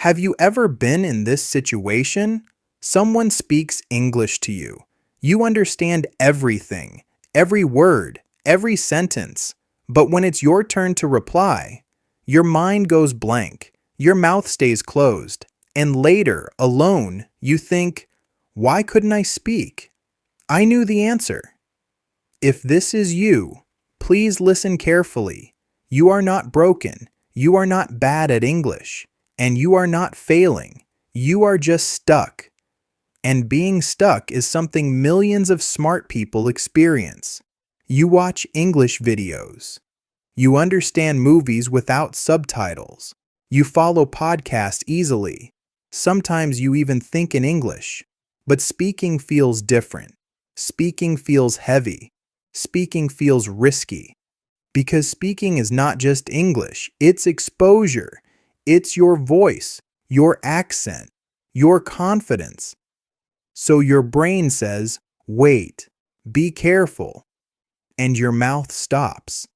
Have you ever been in this situation? Someone speaks English to you. You understand everything, every word, every sentence. But when it's your turn to reply, your mind goes blank, your mouth stays closed, and later, alone, you think, why couldn't I speak? I knew the answer. If this is you, please listen carefully. You are not broken. You are not bad at English. And you are not failing. You are just stuck. And being stuck is something millions of smart people experience. You watch English videos. You understand movies without subtitles. You follow podcasts easily. Sometimes you even think in English. But speaking feels different. Speaking feels heavy. Speaking feels risky. Because speaking is not just English, it's exposure. It's your voice, your accent, your confidence. So your brain says, wait, be careful, and your mouth stops.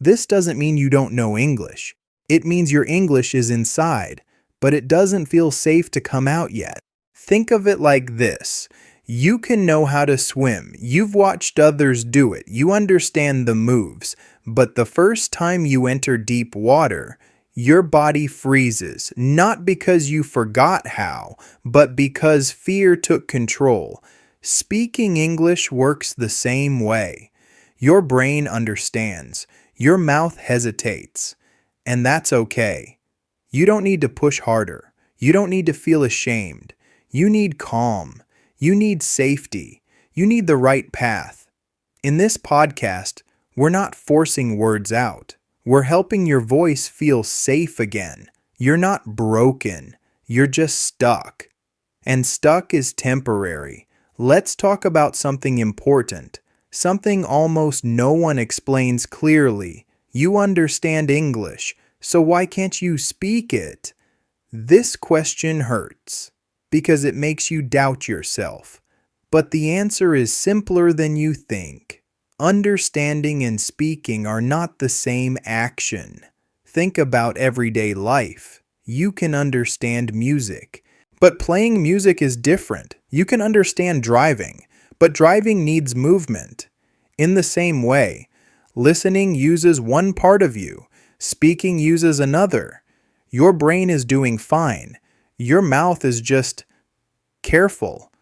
This doesn't mean you don't know English. It means your English is inside, but it doesn't feel safe to come out yet. Think of it like this. You can know how to swim. You've watched others do it. You understand the moves. But the first time you enter deep water, your body freezes, not because you forgot how, but because fear took control. Speaking English works the same way. Your brain understands. Your mouth hesitates. And that's okay. You don't need to push harder. You don't need to feel ashamed. You need calm. You need safety. You need the right path. In this podcast, we're not forcing words out. We're helping your voice feel safe again. You're not broken. You're just stuck. And stuck is temporary. Let's talk about something important. Something almost no one explains clearly. You understand English, so why can't you speak it? This question hurts because it makes you doubt yourself. But the answer is simpler than you think. Understanding and speaking are not the same action. Think about everyday life. You can understand music, but playing music is different. You can understand driving, but driving needs movement. In the same way, listening uses one part of you, speaking uses another. Your brain is doing fine. Your mouth is just careful.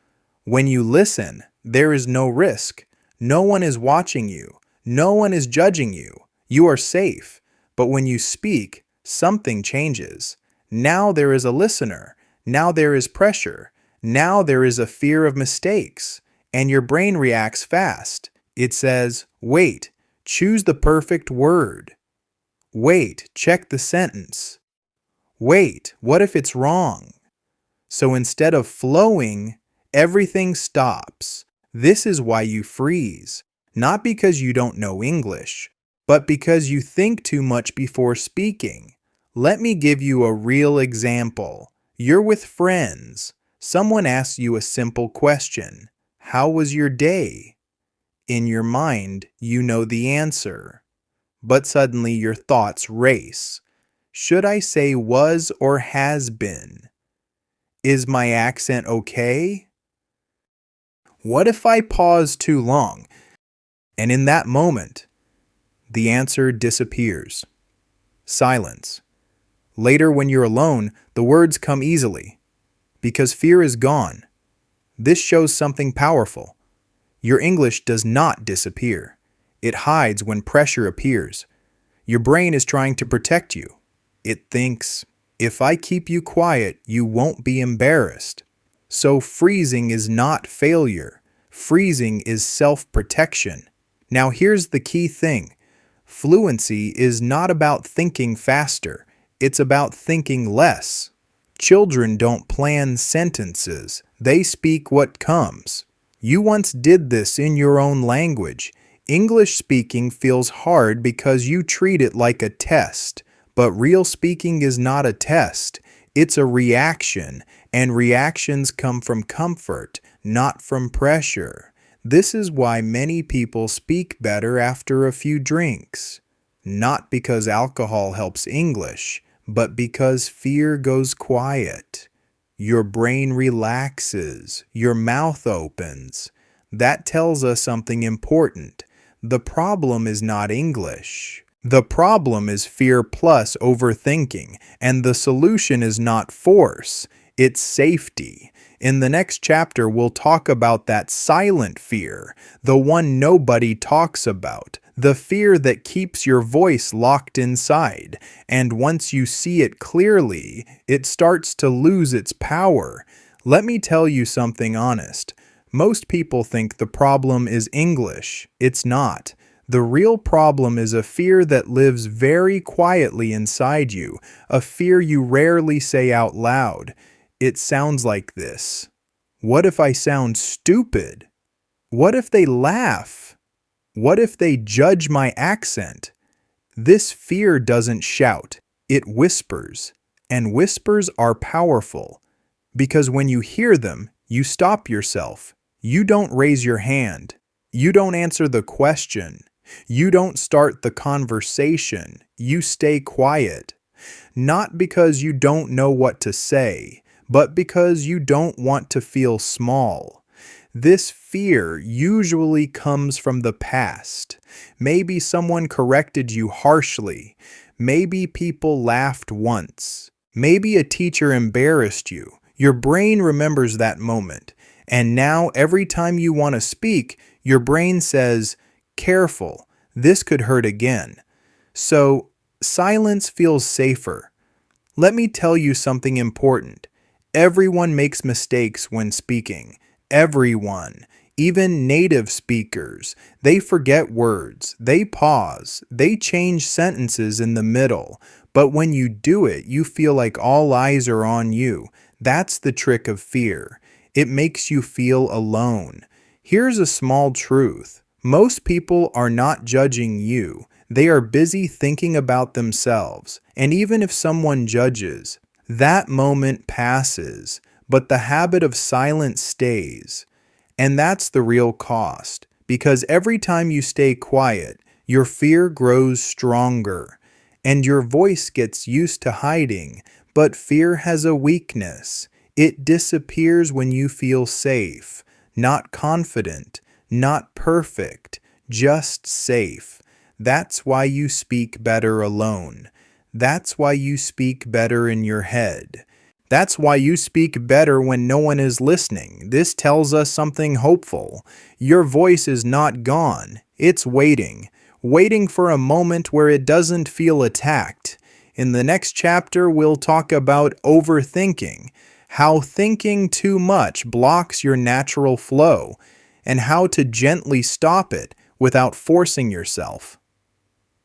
When you listen, there is no risk. No one is watching you. No one is judging you. You are safe. But when you speak, something changes. Now there is a listener. Now there is pressure. Now there is a fear of mistakes. And your brain reacts fast. It says, wait, choose the perfect word. Wait, check the sentence. Wait, what if it's wrong? So instead of flowing, everything stops. This is why you freeze. Not because you don't know English, but because you think too much before speaking. Let me give you a real example. You're with friends. Someone asks you a simple question. How was your day? In your mind, you know the answer. But suddenly your thoughts race. Should I say was or has been? Is my accent okay? What if I pause too long? And in that moment, the answer disappears. Silence. Later, when you're alone, the words come easily, because fear is gone. This shows something powerful. Your English does not disappear. It hides when pressure appears. Your brain is trying to protect you. It thinks, if I keep you quiet, you won't be embarrassed. So freezing is not failure. Freezing is self-protection. Now here's the key thing. Fluency is not about thinking faster. It's about thinking less. Children don't plan sentences. They speak what comes. You once did this in your own language. English speaking feels hard because you treat it like a test. But real speaking is not a test. It's a reaction, and reactions come from comfort, not from pressure. This is why many people speak better after a few drinks. Not because alcohol helps English, but because fear goes quiet. Your brain relaxes, your mouth opens. That tells us something important. The problem is not English. The problem is fear plus overthinking, and the solution is not force, it's safety. In the next chapter, we'll talk about that silent fear, the one nobody talks about, the fear that keeps your voice locked inside, and once you see it clearly, it starts to lose its power. Let me tell you something honest. Most people think the problem is English. It's not. The real problem is a fear that lives very quietly inside you, a fear you rarely say out loud. It sounds like this. What if I sound stupid? What if they laugh? What if they judge my accent? This fear doesn't shout, it whispers. And whispers are powerful, because when you hear them, you stop yourself. You don't raise your hand. You don't answer the question. You don't start the conversation. You stay quiet. Not because you don't know what to say, but because you don't want to feel small. This fear usually comes from the past. Maybe someone corrected you harshly. Maybe people laughed once. Maybe a teacher embarrassed you. Your brain remembers that moment. And now every time you want to speak, your brain says, "Careful, this could hurt again." So, silence feels safer. Let me tell you something important. Everyone makes mistakes when speaking. Everyone. Even native speakers. They forget words. They pause. They change sentences in the middle. But when you do it, you feel like all eyes are on you. That's the trick of fear. It makes you feel alone. Here's a small truth. Most people are not judging you. They are busy thinking about themselves. And even if someone judges, that moment passes, but the habit of silence stays. And that's the real cost, because every time you stay quiet, your fear grows stronger, and your voice gets used to hiding. But fear has a weakness. It disappears when you feel safe, not confident, not perfect, just safe. That's why you speak better alone. That's why you speak better in your head. That's why you speak better when no one is listening. This tells us something hopeful. Your voice is not gone. It's waiting. Waiting for a moment where it doesn't feel attacked. In the next chapter, we'll talk about overthinking, how thinking too much blocks your natural flow, and how to gently stop it without forcing yourself.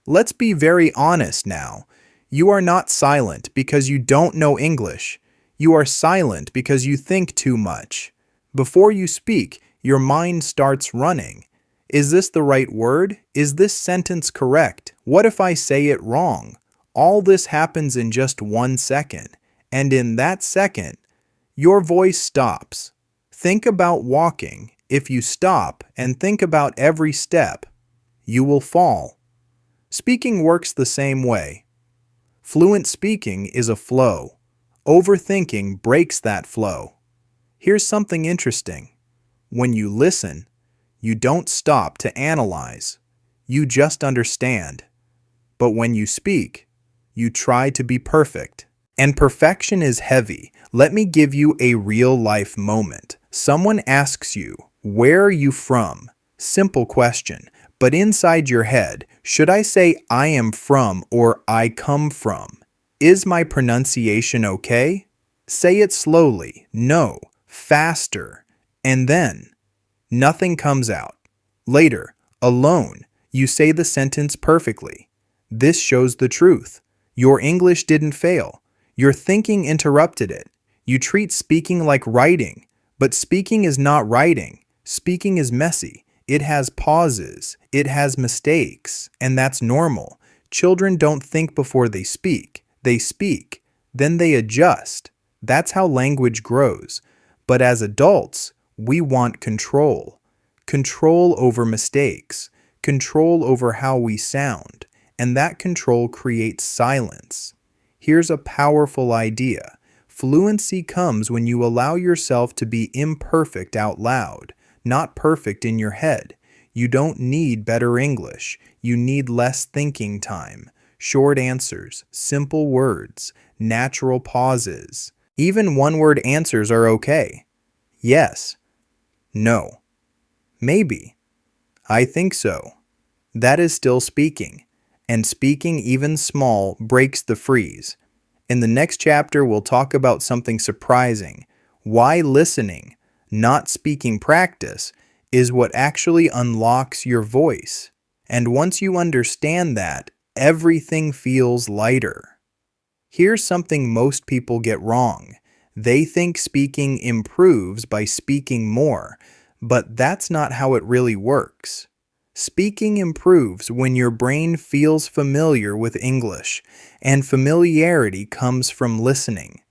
Let's be very honest now. You are not silent because you don't know English. You are silent because you think too much. Before you speak, your mind starts running. Is this the right word? Is this sentence correct? What if I say it wrong? All this happens in just 1 second. And in that second, your voice stops. Think about walking. If you stop and think about every step, you will fall. Speaking works the same way. Fluent speaking is a flow. Overthinking breaks that flow. Here's something interesting. When you listen, you don't stop to analyze. You just understand. But when you speak, you try to be perfect. And perfection is heavy. Let me give you a real-life moment. Someone asks you, "Where are you from?" Simple question. But inside your head, should I say "I am from" or "I come from"? Is my pronunciation okay? Say it slowly, no, faster, and then nothing comes out. Later, alone, you say the sentence perfectly. This shows the truth. Your English didn't fail. Your thinking interrupted it. You treat speaking like writing, but speaking is not writing. Speaking is messy. It has pauses. It has mistakes, and that's normal. Children don't think before they speak. They speak, then they adjust. That's how language grows. But as adults, we want control. Control over mistakes. Control over how we sound. And that control creates silence. Here's a powerful idea. Fluency comes when you allow yourself to be imperfect out loud, not perfect in your head. You don't need better English. You need less thinking time, short answers, simple words, natural pauses. Even one-word answers are okay. Yes, no, maybe, I think so. That is still speaking, and speaking even small breaks the freeze. In the next chapter, we'll talk about something surprising. Why listening, not speaking practice, is what actually unlocks your voice. And once you understand that, everything feels lighter. Here's something most people get wrong. They think speaking improves by speaking more, but that's not how it really works. Speaking improves when your brain feels familiar with English, and familiarity comes from listening.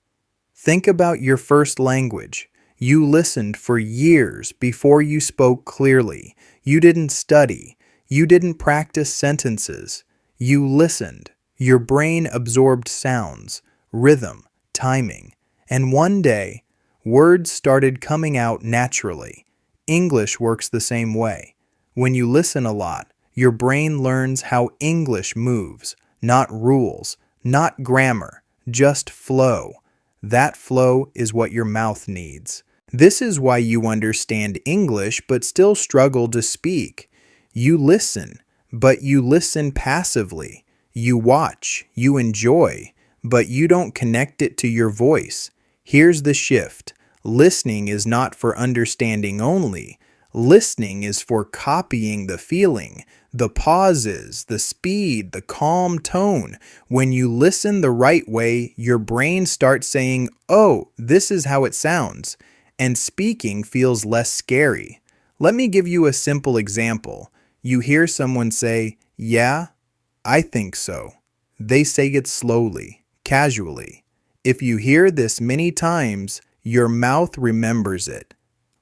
Think about your first language. You listened for years before you spoke clearly. You didn't study. You didn't practice sentences. You listened. Your brain absorbed sounds, rhythm, timing, and one day, words started coming out naturally. English works the same way. When you listen a lot, your brain learns how English moves, not rules, not grammar, just flow. That flow is what your mouth needs. This is why you understand English but still struggle to speak. You listen, but you listen passively. You watch, you enjoy, but you don't connect it to your voice. Here's the shift. Listening is not for understanding only. Listening is for copying the feeling, the pauses, the speed, the calm tone. When you listen the right way, your brain starts saying, "Oh, this is how it sounds," and speaking feels less scary. Let me give you a simple example. You hear someone say, "Yeah, I think so." They say it slowly, casually. If you hear this many times, your mouth remembers it.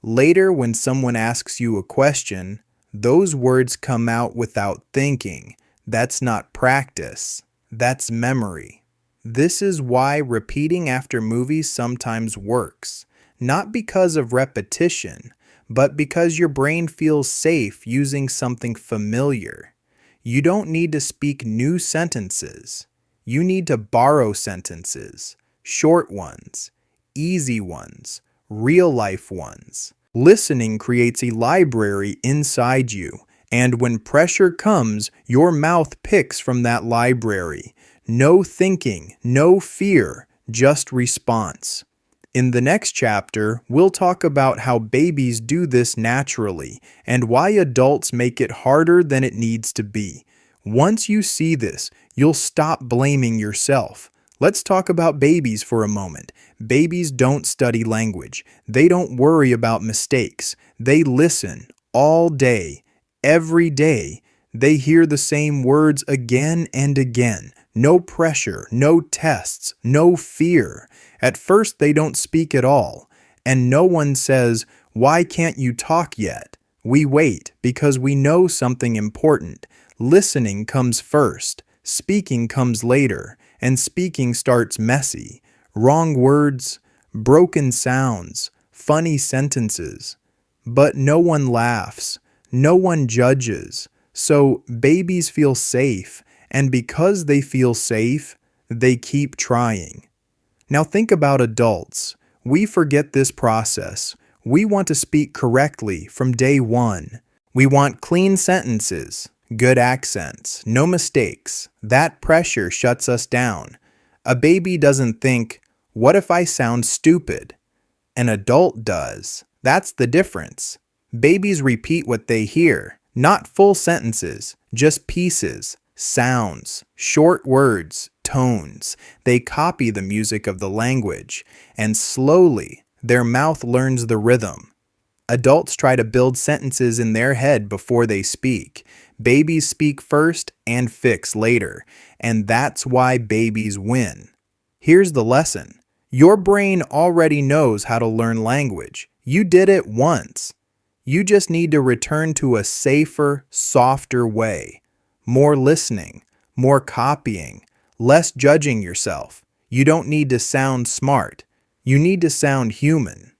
Later, when someone asks you a question, those words come out without thinking. That's not practice. That's memory. This is why repeating after movies sometimes works. Not because of repetition, but because your brain feels safe using something familiar. You don't need to speak new sentences. You need to borrow sentences, short ones, easy ones, real-life ones. Listening creates a library inside you, and when pressure comes, your mouth picks from that library. No thinking, no fear, just response. In the next chapter, we'll talk about how babies do this naturally and why adults make it harder than it needs to be. Once you see this, you'll stop blaming yourself. Let's talk about babies for a moment. Babies don't study language. They don't worry about mistakes. They listen all day, every day. They hear the same words again and again. No pressure, no tests, no fear. At first, they don't speak at all. And no one says, "Why can't you talk yet?" We wait because we know something important. Listening comes first. Speaking comes later. And speaking starts messy. Wrong words, broken sounds, funny sentences. But no one laughs. No one judges. So babies feel safe. And because they feel safe, they keep trying. Now think about adults. We forget this process. We want to speak correctly from day one. We want clean sentences, good accents, no mistakes. That pressure shuts us down. A baby doesn't think, "What if I sound stupid?" An adult does. That's the difference. Babies repeat what they hear, not full sentences, just pieces, sounds, short words, tones. They copy the music of the language, and slowly, their mouth learns the rhythm. Adults try to build sentences in their head before they speak. Babies speak first and fix later, and that's why babies win. Here's the lesson. Your brain already knows how to learn language. You did it once. You just need to return to a safer, softer way. More listening, more copying, less judging yourself. You don't need to sound smart. You need to sound human.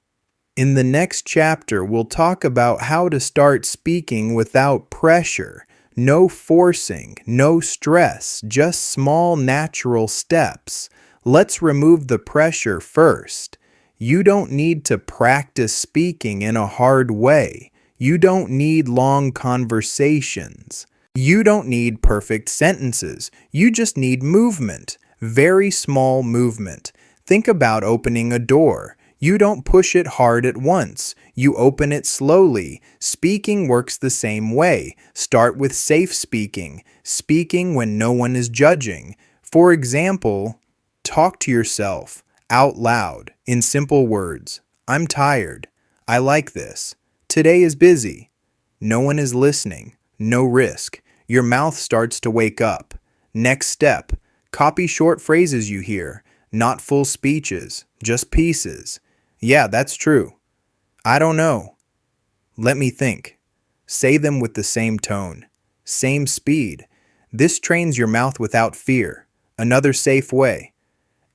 In the next chapter, we'll talk about how to start speaking without pressure. No forcing, no stress, just small natural steps. Let's remove the pressure first. You don't need to practice speaking in a hard way. You don't need long conversations. You don't need perfect sentences. You just need movement. Very small movement. Think about opening a door. You don't push it hard at once. You open it slowly. Speaking works the same way. Start with safe speaking. Speaking when no one is judging. For example, talk to yourself out loud in simple words. I'm tired. I like this. Today is busy. No one is listening. No risk. Your mouth starts to wake up. Next step. Copy short phrases you hear. Not full speeches. Just pieces. Yeah, that's true. I don't know. Let me think. Say them with the same tone. Same speed. This trains your mouth without fear. Another safe way.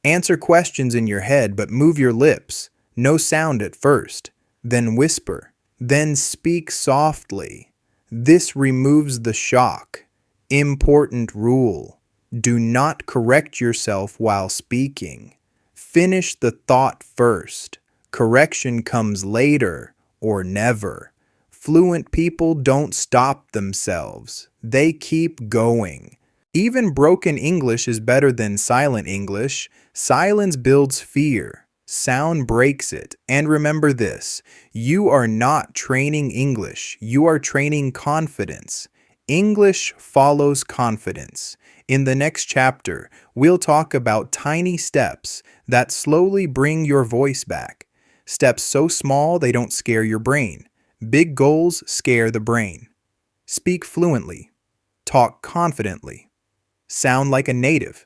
Answer questions in your head, but move your lips. No sound at first. Then whisper. Then speak softly. This removes the shock. Important rule. Do not correct yourself while speaking. Finish the thought first. Correction comes later or never. Fluent people don't stop themselves. They keep going. Even broken English is better than silent English. Silence builds fear. Sound breaks it. And remember this, you are not training English. You are training confidence. English follows confidence. In the next chapter, we'll talk about tiny steps that slowly bring your voice back. Steps so small they don't scare your brain. Big goals scare the brain. Speak fluently. Talk confidently. Sound like a native.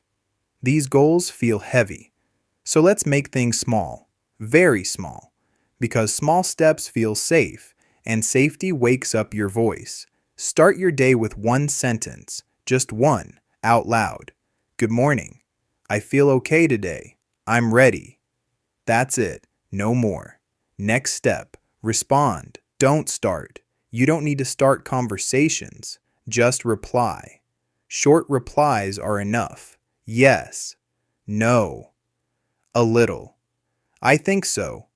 These goals feel heavy. So let's make things small. Very small. Because small steps feel safe, and safety wakes up your voice. Start your day with one sentence. Just one. Out loud. Good morning. I feel okay today. I'm ready. That's it. No more. Next step. Respond. Don't start. You don't need to start conversations. Just reply. Short replies are enough. Yes. No. A little. I think so.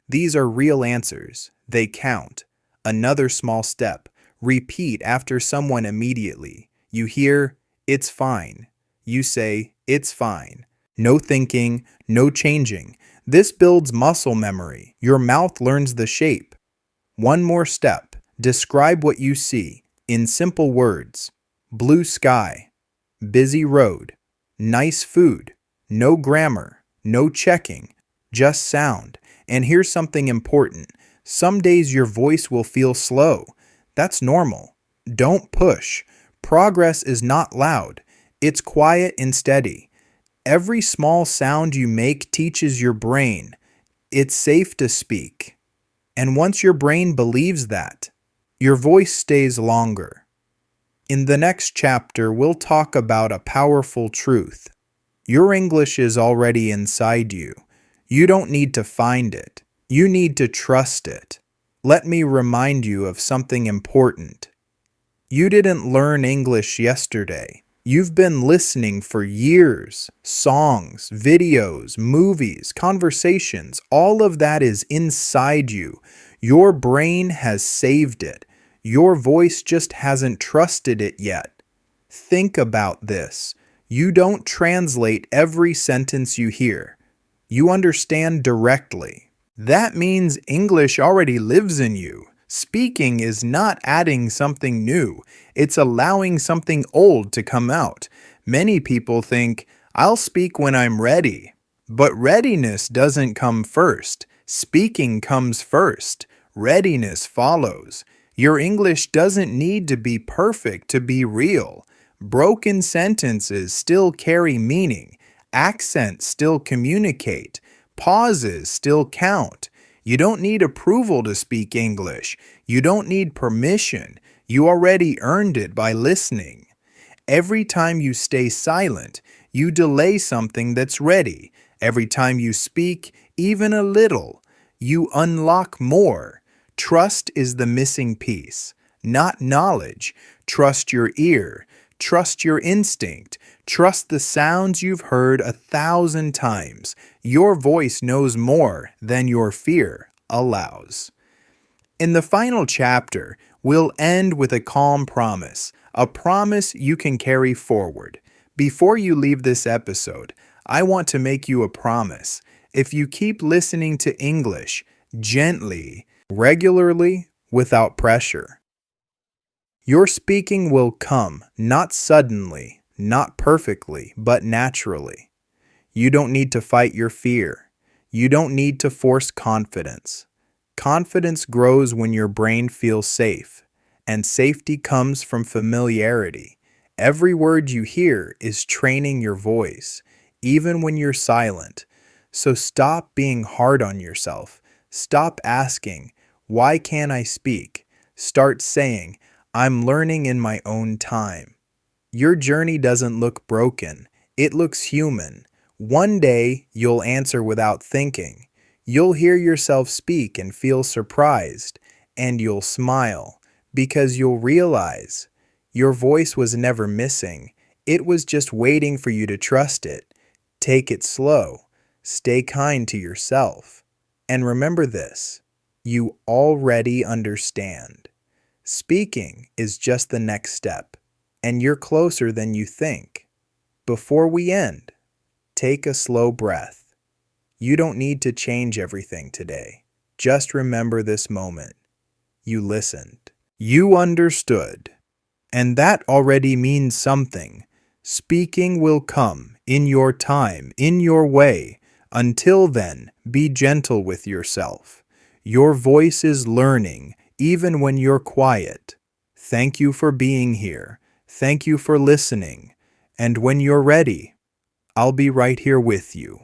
These are real answers. They count. Another small step. Repeat after someone immediately. You hear, it's fine. You say, it's fine. No thinking, no changing. This builds muscle memory. Your mouth learns the shape. One more step. Describe what you see in simple words. Blue sky. Busy road. Nice food. No grammar. No checking. Just sound. And here's something important. Some days your voice will feel slow. That's normal. Don't push. Progress is not loud. It's quiet and steady. Every small sound you make teaches your brain it's safe to speak. And once your brain believes that, your voice stays longer. In the next chapter, we'll talk about a powerful truth. Your English is already inside you. You don't need to find it. You need to trust it. Let me remind you of something important. You didn't learn English yesterday. You've been listening for years. Songs, videos, movies, conversations, all of that is inside you. Your brain has saved it. Your voice just hasn't trusted it yet. Think about this. You don't translate every sentence you hear. You understand directly. That means English already lives in you. Speaking is not adding something new. It's allowing something old to come out. Many people think, I'll speak when I'm ready. But readiness doesn't come first. Speaking comes first. Readiness follows. Your English doesn't need to be perfect to be real. Broken sentences still carry meaning. Accents still communicate. Pauses still count. You don't need approval to speak English. You don't need permission. You already earned it by listening. Every time you stay silent, You delay something that's ready. Every time you speak, even a little, you unlock more. Trust is the missing piece, not knowledge. Trust your ear. Trust your instinct. Trust the sounds you've heard 1,000 times. Your voice knows more than your fear allows. In the final chapter, we'll end with a calm promise, a promise you can carry forward. Before you leave this episode, I want to make you a promise. If you keep listening to English gently, regularly, without pressure, your speaking will come, not suddenly, not perfectly, but naturally. You don't need to fight your fear. You don't need to force confidence. Confidence grows when your brain feels safe, and safety comes from familiarity. Every word you hear is training your voice, even when you're silent. So stop being hard on yourself. Stop asking, "Why can't I speak?" Start saying, "I'm learning in my own time." Your journey doesn't look broken, it looks human. One day, you'll answer without thinking. You'll hear yourself speak and feel surprised, and you'll smile because you'll realize your voice was never missing. It was just waiting for you to trust it. Take it slow. Stay kind to yourself. And remember this, you already understand. Speaking is just the next step, and you're closer than you think. Before we end, take a slow breath. You don't need to change everything today. Just remember this moment. You listened. You understood. And that already means something. Speaking will come in your time, in your way. Until then, be gentle with yourself. Your voice is learning, even when you're quiet. Thank you for being here. Thank you for listening. And when you're ready, I'll be right here with you.